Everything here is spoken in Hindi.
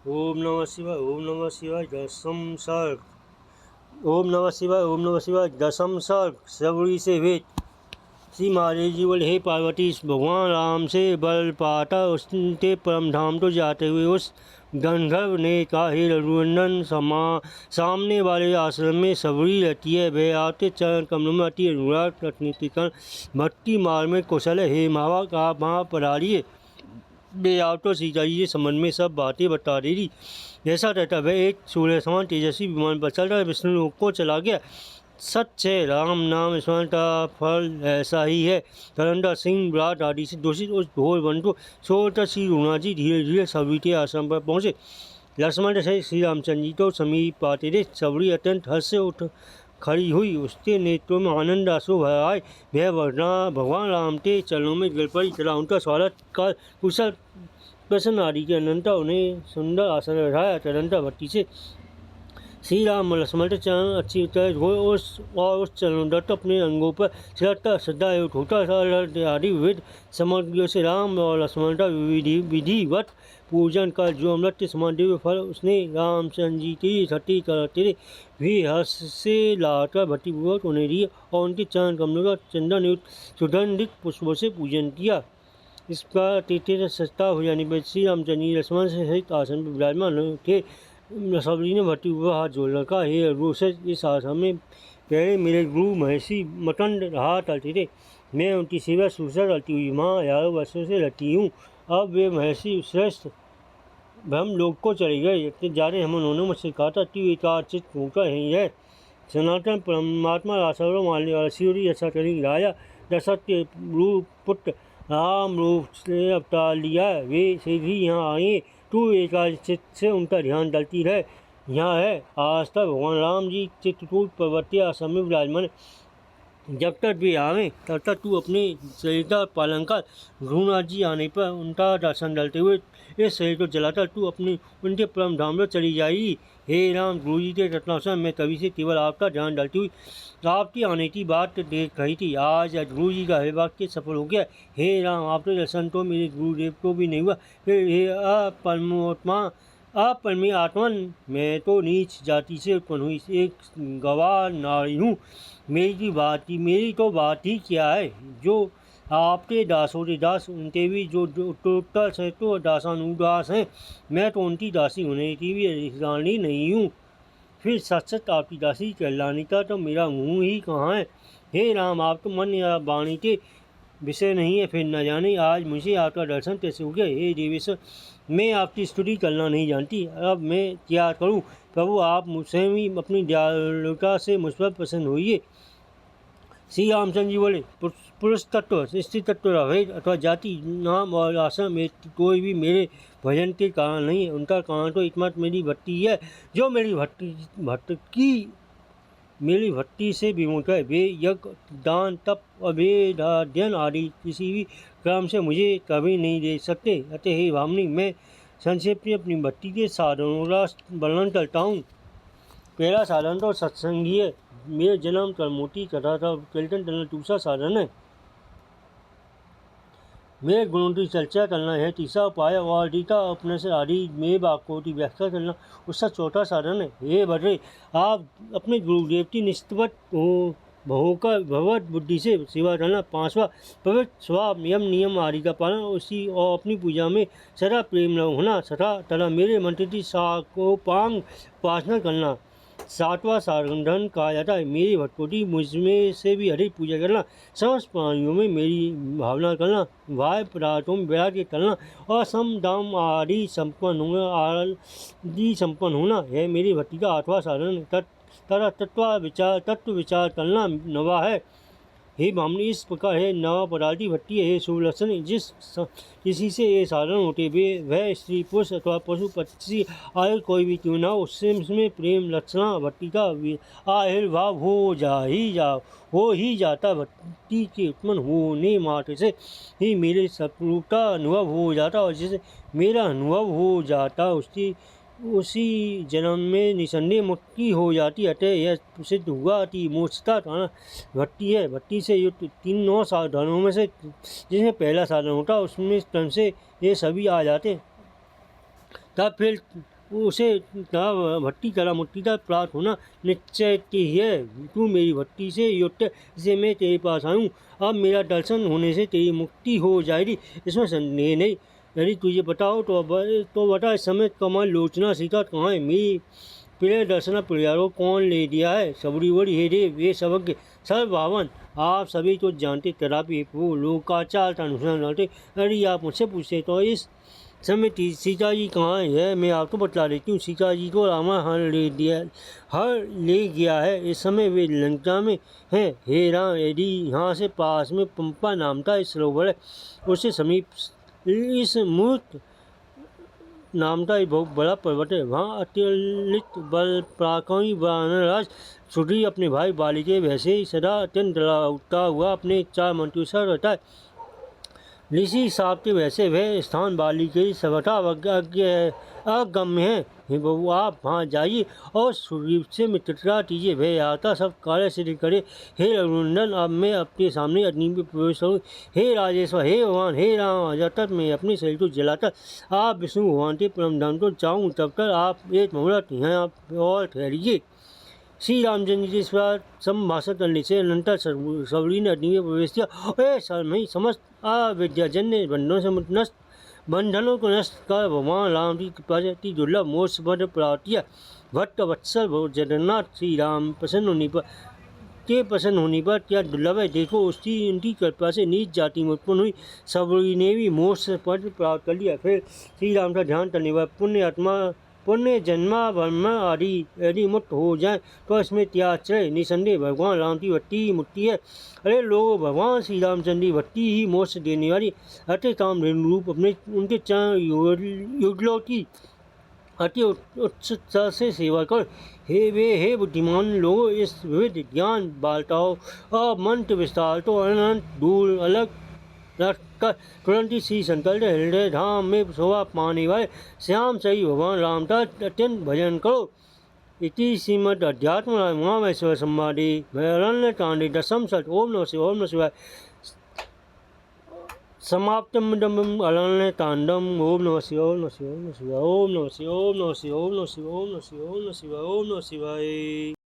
ओम नमः शिवाय। ओम नमः शिवाय। दसम सर्ग। ओम नमः शिवाय। ओम नमः शिवाय। दसम सर्ग। सबरी से भेंट। श्री महादेव जी बोले, हे पार्वती, भगवान राम से बल पाता उसके परम धाम तो जाते हुए उस गंधर्व ने कहा, हे रघुनंदन, सामने वाले आश्रम में सबरी रहती है। वह आते चरण कमलों में अति अनुराग रत्निकरण भक्ति मार्ग में कुशल है। हे महाभाग, आप वहाँ पधारिए। वे आप तो सीता जी के संबंध में सब बातें बता दे रही। जैसा रहता वह एक सूर्य समान तेजस्वी विमान पर चल रहा है, विष्णु लोक को चला गया। सच है, राम नाम स्मरण का फल ऐसा ही है। धरंधा सिंह विराट आदि से दूषित उस घोर वन को छोड़कर श्री रूणा जी धीरे धीरे सबरी के आश्रम पर पहुँचे। लक्ष्मण से श्री रामचंद्र जी तो समीप पाते थे। सबरी अत्यंत हर्ष से उठ खड़ी हुई, उसके नेत्रों में आनंद आंसू भर आए। वह भगवान राम के चरणों में गिर पड़ी तथा उनका स्वागत कर कुशल प्रसन्न आदि के अनंतर उन्हें सुंदर आसन बैठाया। तदंतर भक्ति से श्री राम लक्ष्मण के चरण अच्छी तरह धोए उस चरणों दत्त अपने अंगों पर श्रद्धा एवं ठोटा आदि विविध सामग्रियों से राम और लक्ष्मण का विधिवत पूजन कर जो अमृत के समान दिव्य फल उसने रामचंद्र जी की छठी करते भी हर्ष से लाकर भक्तिपूर्वक उन्हें दिए और उनके चरण कमलों का चंदन युक्त सुगंधित पुष्पों से पूजन किया। इस पर तीर्थी सस्ता हो जाने पर श्री रामचंद्र जी लक्ष्मण से सहित आसन पर विराजमान थे। सबरी ने भट्टी हुआ हाथ जोड़ रखा, हे रोषज, इस आश्रम में पहले मेरे गुरु महर्षि मतंड रहा करते थे। मैं उनकी सेवा सुसर करती हुई माँ हजारों वर्षों से रहती हूँ। अब वे महर्षि श्रेष्ठ ब्रह्म लोक को चले गए। इतने जाने हम उन्होंने मुझसे कहा था कि एकाचित होकर ही है। सनातन परमात्मा रासवरों मानने वाला शिवरी ऐसा करेंगे। राजा दशरथ के रूप पुत्र राम रूप से अवतार लिया। वे से भी यहाँ आए। तू एकाचित से उनका ध्यान डालती रहे। यहाँ है आज तक भगवान राम जी चित्रकूट पर्वतीय आश्रम में विराजमान। जब तक वे आवे तब तक तू अपने शरीर का पालन कर। भ्रूनाथ जी आने पर उनका दर्शन डालते हुए इस शरीर को जलाकर तू अपनी उनके परम धाम में चली जाएगी। हे राम, गुरु जी के रत्नासन मैं तभी से केवल आपका ध्यान डालती हुई आपकी आने की बात देख रही थी। आज गुरु जी का वाक्य सफल हो गया। हे राम, आपके दर्शन तो मेरे गुरुदेव को भी नहीं हुआ। फिर हे अपरमी आत्मन, मैं तो नीच जाति से उत्पन्न हुई एक गवार नारी हूँ। मेरी तो बात ही क्या है। जो आपके दासों के दास, उनके भी जो उत्तरोत्तर से तो दासानुदास हैं। मैं तो उनकी दासी होने की भी अधिकारी नहीं हूँ। फिर सच आपकी दासी कहलाने का तो मेरा मुँह ही कहाँ है। हे राम, आप तो मन या वाणी के विषय नहीं है। फिर न जाने आज मुझे आपका दर्शन कैसे हो गया। हे देवेश्वर, मैं आपकी स्तुति करना नहीं जानती। अब मैं क्या करूं। प्रभु, आप मुझसे भी अपनी दयालुता से मुझ पर प्रसन्न होइए। श्री रामचंद्र जी बोले, पुरुष तत्व, स्त्री तत्व, भेद अथवा जाति, नाम और आश्रम में कोई भी मेरे भजन के कारण नहीं है। उनका कारण तो एकमात्र मेरी भक्ति है, जो मेरी भक्ति से विमुख है। वे यज्ञ, दान, तप, अभेद अध्ययन आदि किसी भी क्रम से मुझे कभी नहीं दे सकते। अतः हे भामिनी, मैं संक्षेप में अपनी भक्ति के साधनों का वर्णन करता हूँ। पहला साधन तो सत्संगी है। मेरे जन्म कर्मोटी कथा था कीर्तन करना दूसरा साधन है। मेरे गुणों की चर्चा करना है तीसरा उपाय। और गीता उपनिषद आदि में वाक्यों की व्याख्या करना उसका चौथा साधन है। हे भद्रे, आप अपने गुरुदेव की निष्ठवत भगवत बुद्धि से सेवा करना। पांचवा, पवित्र स्वभाव, यम नियम आदि का पालन उसी और अपनी पूजा में सदा प्रेम न होना तथा मेरे मंत्र की साकोपांग उपासना करना। सातवां साधन कहा जाता है मेरी भक्ति मुझमें से भी अधिक पूजा करना। समस्त प्राणियों में मेरी भावना करना, वाय पदार्थों में वैराग्य करना और सम दाम आदि संपन्न होना है मेरी भक्ति का आठवां साधन। तत्व विचार करना नवा है। हे भामिनी, इस प्रकार है नवा पदार्थी भक्ति है। शुभ लक्षण, जिस किसी से ये साधन होते वे वह स्त्री पुरुष अथवा पशु पक्षी आयु कोई भी क्यों ना हो, उसमें प्रेम लक्षणा भक्ति का आविर्भाव हो ही जाता। भक्ति के उत्पन्न होने मात्र से ही मेरे सत्रूप का अनुभव हो जाता और जिसे मेरा अनुभव हो जाता उसी जन्म में निसंदेह मुक्ति हो जाती। अतः यह सिद्ध हुआ कि मोक्षता भक्ति है। भक्ति से युक्त तीनों साधनों में से जिसमें पहला साधन होता उसमें क्रम से ये सभी आ जाते। तब फिर उसे भट्टी कला मुट्ठीदार प्राप्त होना निश्चय ही है। तू मेरी भट्टी से युक्त से मैं तेरे पास आऊँ, अब मेरा दर्शन होने से तेरी मुक्ति हो जाएगी, इसमें संदेह नहीं। यदि तुझे बताओ तो बता, इस समय कमल लोचना सीता कहाँ है? मेरी प्रिय दर्शन प्रियारो कौन ले दिया है? सबरी बड़ी हे देव, ये सर्वज्ञ सर्वभावन आप सभी तो जानते, तथापि वो लोकाचार का अनुसरण करते। यदि आप मुझसे पूछते तो इस समय सीता जी कहाँ है, मैं आपको बतला देती हूँ। सीता जी को रावण हर ले गया है। इस समय वे लंका में हैं। हे राम, यदि यहाँ से पास में पंपा नाम का इस सरोवर है, उससे समीप इस मूर्त नाम का एक बहुत बड़ा पर्वत है। वहाँ अत्यलित बल पराक्रमी वानरराज सुग्रीव अपने भाई बाली के वैसे ही सदा अत्यंत डराता हुआ अपने 4 मंत्रियों से रहता है। ऋषि साहब के वैसे वह स्थान बाली के सर्वथा अगम्य है। हे बहू, आप वहाँ जाइए और सुग्रीव से मित्रता कीजिए, वह आता सब कार्य सिद्ध करे। हे रघुनंदन, अब मैं अपने सामने अग्नि में प्रवेश करूँ। हे राजेश्वर, हे भगवान, हे राम, जब तक मैं अपने शरीर को जलाकर आप विष्णु भगवान के परम धाम को जाऊँ, तब तक आप एक मुहूर्त यहाँ और ठहरिए। श्री रामचंद्र जी इस बार संभाषण करने से अनंतर सबरी ने अग्नि में प्रवेश किया। समस्त अविद्याजन्य बंधनों को नष्ट कर भगवान राम की कृपा से अति दुर्लभ मोक्ष पद प्राप्त किया। भक्त वत्सल जगन्नाथ श्री राम प्रसन्न होने पर क्या दुर्लभ है, देखो उनकी कृपा से नीच जाति में उत्पन्न हुई सबरी ने भी मोक्ष पद प्राप्त कर लिया। फिर श्री राम का ध्यान करने पर पुण्य जन्मा वर्मा आदि यदि मुक्त हो जाए तो इसमें त्याग चले। निसंदेह भगवान राम की भक्ति ही मुक्ति है। अरे लोग, भगवान श्री रामचंद्र की भक्ति ही मोक्ष देने वाली अति काम रूप अपने उनके चरण युगलों की अति उत्साह से सेवा कर। हे बुद्धिमान लोगों, इस विविध ज्ञान वार्ताओं और मंत्र विस्तार तो अनंत दूर अलग रखकर तुरंत ही श्री संकल्प हृदय धाम में शोभा पाने वाले श्याम सही भगवान राम का अत्यंत भजन करो। इति श्रीमद् अध्यात्म महामहेश्वर संवादे अरण्यकांडे दशम सर्ग। ओम नमः शिवाय। समाप्तम अरण्यकांडम। ओम नमः शिवाय, ओम नमः शिवाय, ओम नमः शिवाय, ओम नमः शिवाय, ओम नमः शिवाय, ओम नमः शिवाय, ओम नमः शिवाय, ओम नमः शिवाय, ओम नमः शिवाय।